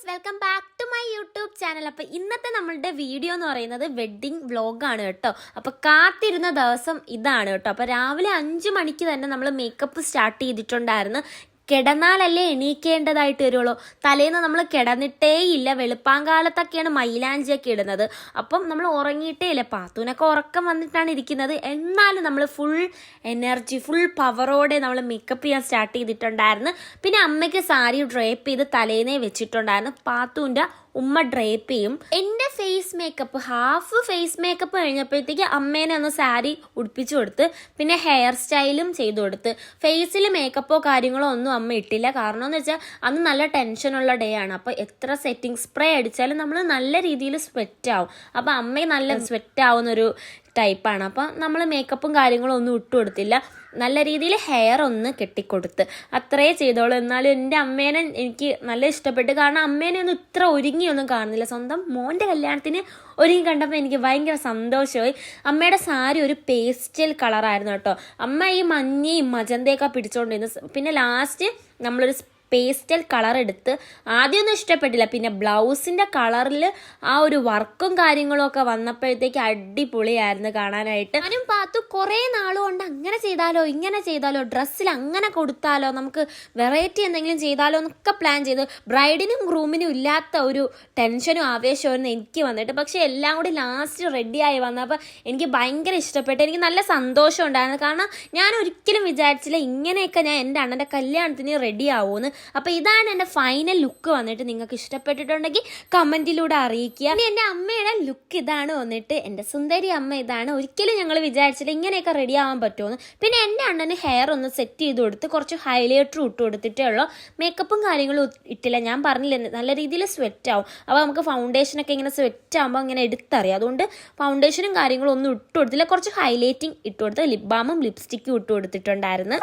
Welcome back to my YouTube channel. അപ്പോൾ ഇന്നത്തെ നമ്മളുടെ വീഡിയോ എന്ന് പറയുന്നത് വെഡ്ഡിങ് വ്ലോഗാണ് കേട്ടോ. അപ്പോൾ കാത്തിരുന്ന ദിവസം ഇതാണ് കേട്ടോ. അപ്പോൾ രാവിലെ 5 മണിക്ക് തന്നെ നമ്മൾ മേക്കപ്പ് സ്റ്റാർട്ട് ചെയ്തിട്ടുണ്ടായിരുന്നു. കിടന്നാലല്ലേ എണീക്കേണ്ടതായിട്ട് വരുള്ളൂ. തലേന്ന് നമ്മൾ കിടന്നിട്ടേ ഇല്ല. വെളുപ്പാങ്കാലത്തൊക്കെയാണ് മൈലാഞ്ചിയൊക്കെ ഇടുന്നത്. അപ്പം നമ്മൾ ഉറങ്ങിയിട്ടേ ഇല്ല. പാത്തൂനൊക്കെ ഉറക്കം വന്നിട്ടാണ് ഇരിക്കുന്നത്. എന്നാലും നമ്മൾ ഫുൾ എനർജി, ഫുൾ പവറോടെ നമ്മൾ മേക്കപ്പ് ചെയ്യാൻ സ്റ്റാർട്ട് ചെയ്തിട്ടുണ്ടായിരുന്നു. പിന്നെ അമ്മയ്ക്ക് സാരി ഡ്രേപ്പ് ചെയ്ത് തലേന്നേ വെച്ചിട്ടുണ്ടായിരുന്നു. പാത്തൂൻ്റെ ഉമ്മ ഡ്രേപ്പ് ചെയ്യും. എൻ്റെ face makeup, half face makeup കഴിഞ്ഞപ്പോഴത്തേക്ക് അമ്മേനെ ഒന്ന് സാരി ഉടുപ്പിച്ചു കൊടുത്ത് പിന്നെ ഹെയർ സ്റ്റൈലും ചെയ്തു കൊടുത്ത്. ഫേസിൽ മേക്കപ്പോ കാര്യങ്ങളോ ഒന്നും അമ്മ ഇട്ടില്ല. കാരണം എന്ന് വെച്ചാൽ അന്ന് നല്ല ടെൻഷനുള്ള ഡേ ആണ്. അപ്പോൾ എത്ര സെറ്റിംഗ് സ്പ്രേ അടിച്ചാലും നമ്മൾ നല്ല രീതിയിൽ സ്വെറ്റ് ആവും. അപ്പോൾ അമ്മ നല്ല സ്വെറ്റ് ആവുന്നൊരു ടൈപ്പാണ്. അപ്പോൾ നമ്മൾ മേക്കപ്പും കാര്യങ്ങളും ഒന്നും ഇട്ട് കൊടുത്തില്ല. നല്ല രീതിയിൽ ഹെയർ ഒന്ന് കെട്ടിക്കൊടുത്ത് അത്രേ ചെയ്തോളൂ. എന്നാലും എൻ്റെ അമ്മേനെ എനിക്ക് നല്ല ഇഷ്ടപ്പെട്ടു. കാരണം അമ്മേനെ ഒന്നും ഇത്ര ഒരുങ്ങിയൊന്നും കാണുന്നില്ല. സ്വന്തം മോൻ്റെ കല്യാണത്തിന് ഒരുങ്ങി കണ്ടപ്പോൾ എനിക്ക് ഭയങ്കര സന്തോഷമായി. അമ്മയുടെ സാരി ഒരു പേസ്റ്റൽ കളറായിരുന്നു കേട്ടോ. അമ്മ ഈ മഞ്ഞയും മജന്തയൊക്കെ പിടിച്ചുകൊണ്ടിരുന്നു. പിന്നെ ലാസ്റ്റ് നമ്മളൊരു പേസ്റ്റൽ കളർ എടുത്ത് ആദ്യമൊന്നും ഇഷ്ടപ്പെട്ടില്ല. പിന്നെ ബ്ലൗസിൻ്റെ കളറിൽ ആ ഒരു വർക്കും കാര്യങ്ങളും ഒക്കെ വന്നപ്പോഴത്തേക്ക് അടിപൊളിയായിരുന്നു കാണാനായിട്ട്. ഞാനും പാത്തു കുറേ നാളുകൊണ്ട് അങ്ങനെ ചെയ്താലോ ഇങ്ങനെ ചെയ്താലോ, ഡ്രസ്സിൽ അങ്ങനെ കൊടുത്താലോ, നമുക്ക് വെറൈറ്റി എന്തെങ്കിലും ചെയ്താലോ എന്നൊക്കെ പ്ലാൻ ചെയ്ത് ബ്രൈഡിനും ഗ്രൂമിനും ഇല്ലാത്ത ഒരു ടെൻഷനും ആവേശമായിരുന്നു എനിക്ക് വന്നിട്ട്. പക്ഷെ എല്ലാം കൂടി ലാസ്റ്റ് റെഡിയായി വന്നപ്പോൾ എനിക്ക് ഭയങ്കര ഇഷ്ടപ്പെട്ടു. എനിക്ക് നല്ല സന്തോഷം ഉണ്ടായിരുന്നു. കാരണം ഞാൻ ഒരിക്കലും വിചാരിച്ചില്ല ഇങ്ങനെയൊക്കെ ഞാൻ എൻ്റെ അണ്ണൻ്റെ കല്യാണത്തിന് റെഡി ആവുമെന്ന്. അപ്പോൾ ഇതാണ് എൻ്റെ ഫൈനൽ ലുക്ക് വന്നിട്ട്. നിങ്ങൾക്ക് ഇഷ്ടപ്പെട്ടിട്ടുണ്ടെങ്കിൽ കമൻറ്റിലൂടെ അറിയിക്കുക. ഇനി എൻ്റെ അമ്മയുടെ ലുക്ക് ഇതാണ് വന്നിട്ട്. എൻ്റെ സുന്ദരി അമ്മ ഇതാണ്. ഒരിക്കലും ഞങ്ങൾ വിചാരിച്ചില്ല ഇങ്ങനെയൊക്കെ റെഡി ആവാൻ പറ്റുമെന്ന്. പിന്നെ എൻ്റെ അണ്ണന് ഹെയർ ഒന്ന് സെറ്റ് ചെയ്ത് കൊടുത്ത് കുറച്ച് ഹൈലൈറ്റർ ഇട്ട് കൊടുത്തിട്ടേ ഉള്ളൂ. മേക്കപ്പും കാര്യങ്ങളും ഇട്ടില്ല. ഞാൻ പറഞ്ഞില്ല നല്ല രീതിയിൽ സ്വെറ്റ് ആവും. അപ്പോൾ നമുക്ക് ഫൗണ്ടേഷനൊക്കെ ഇങ്ങനെ സ്വെറ്റ് ആകുമ്പോൾ ഇങ്ങനെ എടുത്തറിയാം. അതുകൊണ്ട് ഫൗണ്ടേഷനും കാര്യങ്ങളും ഒന്നും ഇട്ട് കൊടുത്തില്ല. കുറച്ച് ഹൈലൈറ്റിങ് ഇട്ട് കൊടുത്ത് ലിപ് ബാമും ലിപ്സ്റ്റിക്കും ഇട്ട് കൊടുത്തിട്ടുണ്ടായിരുന്നു.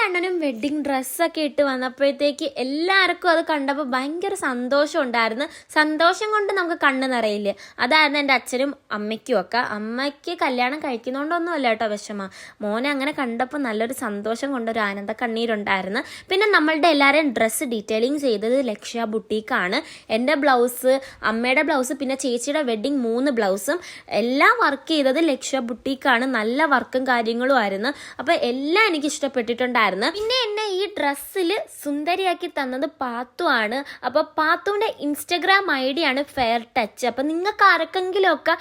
അണ്ണനും വെഡ്ഡിങ് ഡ്രസ്സൊക്കെ ഇട്ട് വന്നപ്പോഴത്തേക്ക് എല്ലാവർക്കും അത് കണ്ടപ്പോൾ ഭയങ്കര സന്തോഷം ഉണ്ടായിരുന്നു. സന്തോഷം കൊണ്ട് നമുക്ക് കണ്ണ് നിറയില്ലേ, അതായിരുന്നു എൻ്റെ അച്ഛനും അമ്മയ്ക്കും ഒക്കെ. അമ്മയ്ക്ക് കല്യാണം കഴിക്കുന്നതുകൊണ്ടൊന്നും അല്ല കേട്ടോ വിഷമ. മോനെ അങ്ങനെ കണ്ടപ്പോൾ നല്ലൊരു സന്തോഷം കൊണ്ടൊരു ആനന്ദ കണ്ണീരുണ്ടായിരുന്നു. പിന്നെ നമ്മളുടെ എല്ലാവരെയും ഡ്രസ്സ് ഡീറ്റെയിലിംഗ് ചെയ്തത് ലക്ഷ്യ ബുട്ടീക്കാണ്. എൻ്റെ ബ്ലൗസ്, അമ്മയുടെ ബ്ലൗസ്, പിന്നെ ചേച്ചിയുടെ വെഡ്ഡിങ് 3 ബ്ലൗസും എല്ലാം വർക്ക് ചെയ്തത് ലക്ഷ്യ ബുട്ടീക്കാണ്. നല്ല വർക്കും കാര്യങ്ങളും ആയിരുന്നു. അപ്പോൾ എല്ലാം എനിക്ക് ഇഷ്ടപ്പെട്ടിട്ടുണ്ടായിരുന്നു. പിന്നെ എന്നെ ഈ ഡ്രസ്സിൽ സുന്ദരിയാക്കി തന്നത് പാത്തു ആണ്. അപ്പോൾ പാത്തുവിൻ്റെ ഇൻസ്റ്റഗ്രാം ID ആണ് ഫെയർ ടച്ച്. അപ്പോൾ നിങ്ങൾക്ക് ആർക്കെങ്കിലും ഒക്കെ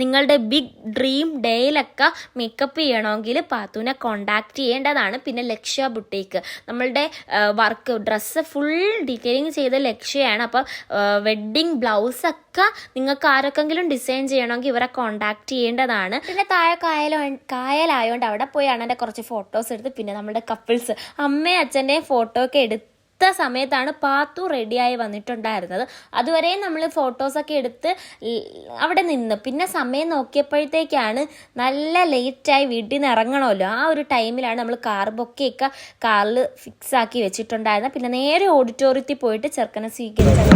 നിങ്ങളുടെ ബിഗ് ഡ്രീം ഡേയിലൊക്കെ മേക്കപ്പ് ചെയ്യണമെങ്കിൽ പാത്തുവിനെ കോണ്ടാക്ട് ചെയ്യേണ്ടതാണ്. പിന്നെ ലക്ഷ്യ ബുട്ടീക്ക് നമ്മളുടെ വർക്ക് ഡ്രസ്സ് ഫുൾ ഡീറ്റെയിലിംഗ് ചെയ്ത ലക്ഷ്യയാണ്. അപ്പോൾ വെഡ്ഡിങ് ബ്ലൗസൊക്കെ നിങ്ങൾക്ക് ആരൊക്കെങ്കിലും ഡിസൈൻ ചെയ്യണമെങ്കിൽ ഇവരെ കോണ്ടാക്ട് ചെയ്യേണ്ടതാണ്. പിന്നെ താഴെ കായലായതുകൊണ്ട് അവിടെ പോയാണ് എൻ്റെ കുറച്ച് ഫോട്ടോസ് എടുത്ത് പിന്നെ നമ്മുടെ കപ്പിൾസ് അമ്മയും അച്ഛൻ്റെയും ഫോട്ടോ ഒക്കെ എടുത്ത് സമയത്താണ് പാത്തു റെഡിയായി വന്നിട്ടുണ്ടായിരുന്നത്. അതുവരെ നമ്മൾ ഫോട്ടോസൊക്കെ എടുത്ത് അവിടെ നിന്ന് പിന്നെ സമയം നോക്കിയപ്പോഴത്തേക്കാണ് നല്ല ലേറ്റായി വീട്ടിൽ നിന്ന് ഇറങ്ങണമല്ലോ. ആ ഒരു ടൈമിലാണ് നമ്മൾ കാർ ബൊക്കെയൊക്കെ കാറിൽ ഫിക്സ് ആക്കി വെച്ചിട്ടുണ്ടായിരുന്നത്. പിന്നെ നേരെ ഓഡിറ്റോറിയത്തിൽ പോയിട്ട് ചെറുക്കനെ സ്വീകരിച്ചു.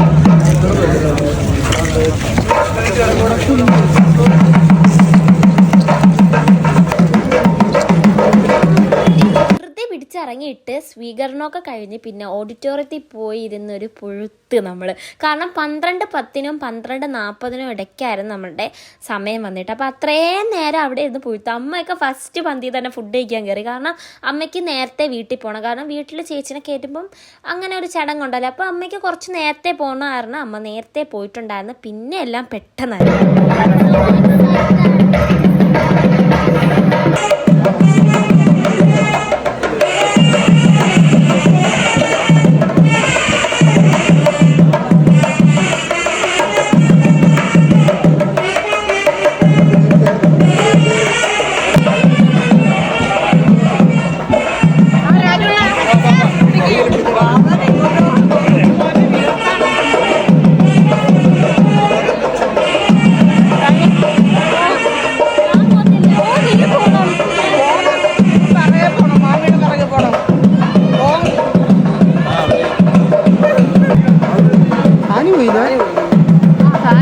പിടിച്ചിറങ്ങിയിട്ട് സ്വീകരണമൊക്കെ കഴിഞ്ഞ് പിന്നെ ഓഡിറ്റോറിയത്തിൽ പോയി ഇരുന്നൊരു പുഴുത്ത് നമ്മൾ. കാരണം 12:10 12:40 ഇടയ്ക്കായിരുന്നു നമ്മളുടെ സമയം വന്നിട്ട്. അപ്പോൾ അത്രയും നേരം അവിടെ ഇരുന്ന് പുഴുത്ത്. അമ്മയൊക്കെ ഫസ്റ്റ് പന്തി തന്നെ ഫുഡ് കഴിക്കാൻ കയറി. കാരണം അമ്മയ്ക്ക് നേരത്തെ വീട്ടിൽ പോകണം. കാരണം വീട്ടിൽ ചേച്ചിനെ കയറ്റുമ്പം അങ്ങനെ ഒരു ചടങ്ങുണ്ടല്ലോ. അപ്പോൾ അമ്മയ്ക്ക് കുറച്ച് നേരത്തെ പോകണ കാരണം അമ്മ നേരത്തെ പോയിട്ടുണ്ടായിരുന്നു. പിന്നെ എല്ലാം പെട്ടെന്നായിരുന്നു.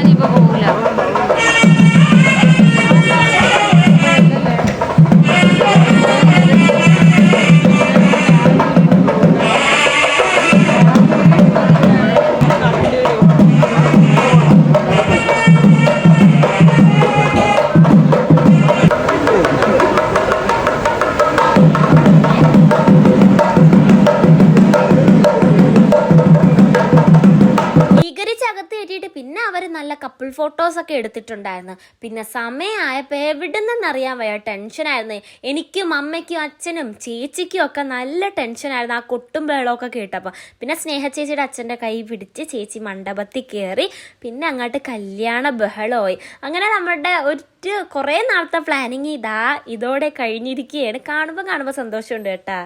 ഞാനിപ്പോൾ പോകില്ല. പിന്നെ അവർ നല്ല കപ്പിൾ ഫോട്ടോസൊക്കെ എടുത്തിട്ടുണ്ടായിരുന്നു. പിന്നെ സമയമായപ്പോൾ എവിടെ നിന്നറിയാൻ വയ്യ ടെൻഷനായിരുന്നു. എനിക്കും അമ്മയ്ക്കും അച്ഛനും ചേച്ചിക്കും ഒക്കെ നല്ല ടെൻഷനായിരുന്നു ആ കൊട്ടും ബേളമൊക്കെ കേട്ടപ്പോൾ. പിന്നെ സ്നേഹച്ചേച്ചിയുടെ അച്ഛൻ്റെ കൈ പിടിച്ച് ചേച്ചി മണ്ഡപത്തിൽ കയറി. പിന്നെ അങ്ങോട്ട് കല്യാണ ബഹളമായി. അങ്ങനെ നമ്മുടെ കുറേ നാളത്തെ പ്ലാനിങ് ഇതോടെ കഴിഞ്ഞിരിക്കുകയാണ്. കാണുമ്പോൾ സന്തോഷമുണ്ട് കേട്ടാ.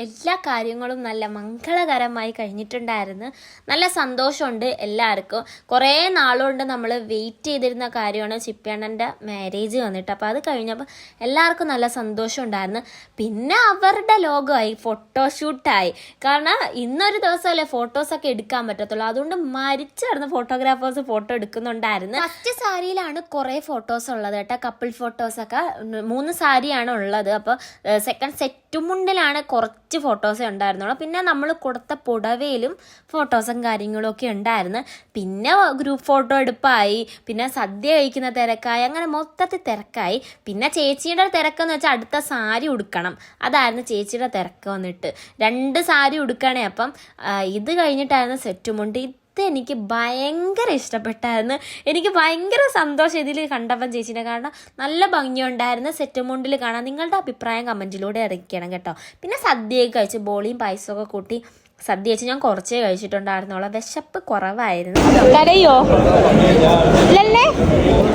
എല്ലാ കാര്യങ്ങളും നല്ല മംഗളകരമായി കഴിഞ്ഞിട്ടുണ്ടായിരുന്നു. നല്ല സന്തോഷമുണ്ട് എല്ലാവർക്കും. കുറേ നാളുകൊണ്ട് നമ്മൾ വെയിറ്റ് ചെയ്തിരുന്ന കാര്യമാണ് ചിപ്പിയണ്ണൻ്റെ മാരേജ് വന്നിട്ട്. അപ്പോൾ അത് കഴിഞ്ഞപ്പോൾ എല്ലാവർക്കും നല്ല സന്തോഷം ഉണ്ടായിരുന്നു. പിന്നെ അവരുടെ ലോകമായി, ഫോട്ടോഷൂട്ടായി. കാരണം ഇന്നൊരു ദിവസമല്ലേ ഫോട്ടോസൊക്കെ എടുക്കാൻ പറ്റത്തുള്ളൂ. അതുകൊണ്ട് മരിച്ചു കിടന്ന് ഫോട്ടോഗ്രാഫേഴ്സ് ഫോട്ടോ എടുക്കുന്നുണ്ടായിരുന്നു. ഫസ്റ്റ് സാരിയിലാണ് കുറേ ഫോട്ടോസ് ഉള്ളത് കേട്ടോ, കപ്പിൾ ഫോട്ടോസൊക്കെ 3 സാരിയാണ് ഉള്ളത്. അപ്പോൾ സെക്കൻഡ് സെറ്റുമുണ്ടിലാണ് കുറച്ച് ഫോട്ടോസേ ഉണ്ടായിരുന്നുള്ളൂ. പിന്നെ നമ്മൾ കൊടുത്ത പുടവയിലും ഫോട്ടോസും കാര്യങ്ങളും ഒക്കെ ഉണ്ടായിരുന്നു. പിന്നെ ഗ്രൂപ്പ് ഫോട്ടോ എടുപ്പായി, പിന്നെ സദ്യ കഴിക്കുന്ന തിരക്കായി, അങ്ങനെ മൊത്തത്തിൽ തിരക്കായി. പിന്നെ ചേച്ചിയുടെ തിരക്കെന്ന് വെച്ചാൽ അടുത്ത സാരി ഉടുക്കണം, അതായിരുന്നു ചേച്ചിയുടെ തിരക്ക് വന്നിട്ട്. 2 സാരി ഉടുക്കണേ. അപ്പം ഇത് കഴിഞ്ഞിട്ടായിരുന്നു സെറ്റുമുണ്ട്. എനിക്ക് ഭയങ്കര ഇഷ്ടപ്പെട്ടായിരുന്നു. എനിക്ക് ഭയങ്കര സന്തോഷം ഇതിൽ കണ്ടപ്പം ചേച്ചീനെ. കാരണം നല്ല ഭംഗിയുണ്ടായിരുന്നു സെറ്റ് മുണ്ടിൽ കാണാൻ. നിങ്ങളുടെ അഭിപ്രായം കമൻറ്റിലൂടെ അറിയിക്കണം കേട്ടോ. പിന്നെ സദ്യയൊക്കെ കഴിച്ച് ബോളിയും പായസമൊക്കെ കൂട്ടി സദ്യ വെച്ച് ഞാൻ കുറച്ചേ കഴിച്ചിട്ടുണ്ടായിരുന്നുള്ളൂ. വിശപ്പ് കുറവായിരുന്നു. കരയോ?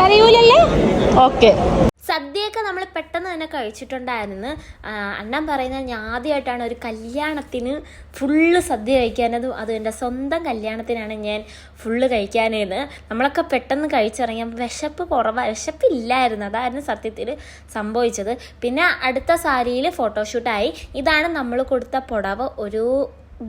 കരയൂലല്ലേ? ഓക്കെ. സദ്യയൊക്കെ നമ്മൾ പെട്ടെന്ന് തന്നെ കഴിച്ചിട്ടുണ്ടായിരുന്നു. അണ്ണൻ പറയുന്നത് ഞാൻ ആദ്യമായിട്ടാണ് ഒരു കല്യാണത്തിന് ഫുള്ള് സദ്യ കഴിക്കാനത്. അത് എൻ്റെ സ്വന്തം കല്യാണത്തിനാണ് ഞാൻ ഫുള്ള് കഴിക്കാനേന്ന്. നമ്മളൊക്കെ പെട്ടെന്ന് കഴിച്ചിറങ്ങിയപ്പോൾ വിശപ്പില്ലായിരുന്നു. അതായിരുന്നു സത്യത്തിൽ സംഭവിച്ചത്. പിന്നെ അടുത്ത സാരിയിൽ ഫോട്ടോഷൂട്ടായി. ഇതാണ് നമ്മൾ കൊടുത്ത പുടവ, ഒരു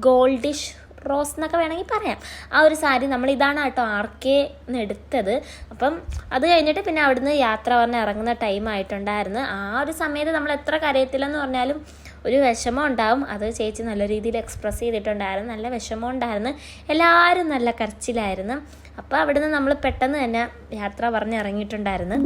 ഗോൾഡിഷ് റോസ് എന്നൊക്കെ വേണമെങ്കിൽ പറയാം. ആ ഒരു സാരി നമ്മൾ ഇതാണ് കേട്ടോ ആർക്കേന്ന് എടുത്തത്. അപ്പം അത് കഴിഞ്ഞിട്ട് പിന്നെ അവിടുന്ന് യാത്ര പറഞ്ഞ് ഇറങ്ങുന്ന ടൈം ആയിട്ടുണ്ടായിരുന്നു. ആ ഒരു സമയത്ത് നമ്മൾ എത്ര കരയത്തില്ലെന്ന് പറഞ്ഞാലും ഒരു വിഷമം ഉണ്ടാവും. അത് ചേച്ചി നല്ല രീതിയിൽ എക്സ്പ്രസ് ചെയ്തിട്ടുണ്ടായിരുന്നു. നല്ല വിഷമം ഉണ്ടായിരുന്നു, എല്ലാവരും നല്ല കരച്ചിലായിരുന്നു. അപ്പോൾ അവിടുന്ന് നമ്മൾ പെട്ടെന്ന് തന്നെ യാത്ര പറഞ്ഞ് ഇറങ്ങിയിട്ടുണ്ടായിരുന്നു.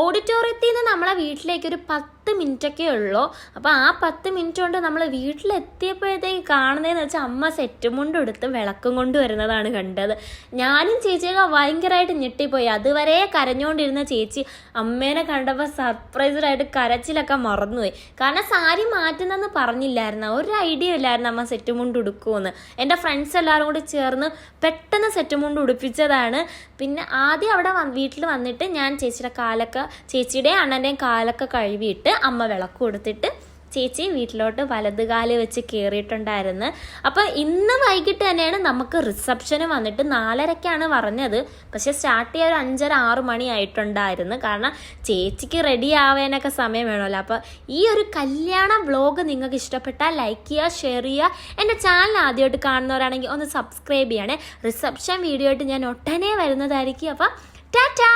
ഓഡിറ്റോറിയത്തിൽ നിന്ന് നമ്മളെ വീട്ടിലേക്ക് ഒരു 10 മിനിറ്റൊക്കെ ഉള്ളൂ. അപ്പോൾ ആ 10 മിനിറ്റ് കൊണ്ട് നമ്മൾ വീട്ടിലെത്തിയപ്പോഴത്തേക്ക് കാണുന്നതെന്ന് വെച്ചാൽ അമ്മ സെറ്റും മുണ്ടും എടുത്ത് വിളക്കും കൊണ്ട് വരുന്നതാണ് കണ്ടത്. ഞാനും ചേച്ചിയൊക്കെ ഭയങ്കരമായിട്ട് ഞെട്ടിപ്പോയി. അതുവരെ കരഞ്ഞുകൊണ്ടിരുന്ന ചേച്ചി അമ്മേനെ കണ്ടപ്പോൾ സർപ്രൈസ്ഡായിട്ട് കരച്ചിലൊക്കെ മറന്നുപോയി. കാരണം സാരി മാറ്റുന്നെന്ന് പറഞ്ഞില്ലായിരുന്നു, ഒരു ഐഡിയ ഇല്ലായിരുന്നു അമ്മ സെറ്റും മുണ്ട് ഉടുക്കുമെന്ന്. എൻ്റെ ഫ്രണ്ട്സ് എല്ലാവരും കൂടി ചേർന്ന് പെട്ടെന്ന് സെറ്റും മുണ്ട് ഉടുപ്പിച്ചതാണ്. പിന്നെ ആദ്യം അവിടെ വീട്ടിൽ വന്നിട്ട് ഞാൻ ചേച്ചിയുടെ അണ്ണൻ്റെയും കാലൊക്കെ കഴുകിയിട്ട് അമ്മ വിളക്ക് കൊടുത്തിട്ട് ചേച്ചി വീട്ടിലോട്ട് വലതുകാല് വെച്ച് കയറിയിട്ടുണ്ടായിരുന്നു. അപ്പോൾ ഇന്ന് വൈകിട്ട് തന്നെയാണ് നമുക്ക് റിസപ്ഷന് വന്നിട്ട് 4:30ക്കാണ് പറഞ്ഞത്. പക്ഷെ സ്റ്റാർട്ട് ചെയ്യാൻ ഒരു 5:30-6 മണി ആയിട്ടുണ്ടായിരുന്നു. കാരണം ചേച്ചിക്ക് റെഡി ആവാനൊക്കെ സമയം വേണമല്ലോ. അപ്പോൾ ഈ ഒരു കല്യാണ വ്ലോഗ് നിങ്ങൾക്ക് ഇഷ്ടപ്പെട്ടാൽ ലൈക്ക് ചെയ്യുക, ഷെയർ ചെയ്യുക. എൻ്റെ ചാനൽ ആദ്യമായിട്ട് കാണുന്നവരാണെങ്കിൽ ഒന്ന് സബ്സ്ക്രൈബ് ചെയ്യണേ. റിസപ്ഷൻ വീഡിയോ ആയിട്ട് ഞാൻ ഒട്ടനെ വരുന്നതായിരിക്കും. അപ്പം ടാറ്റാ.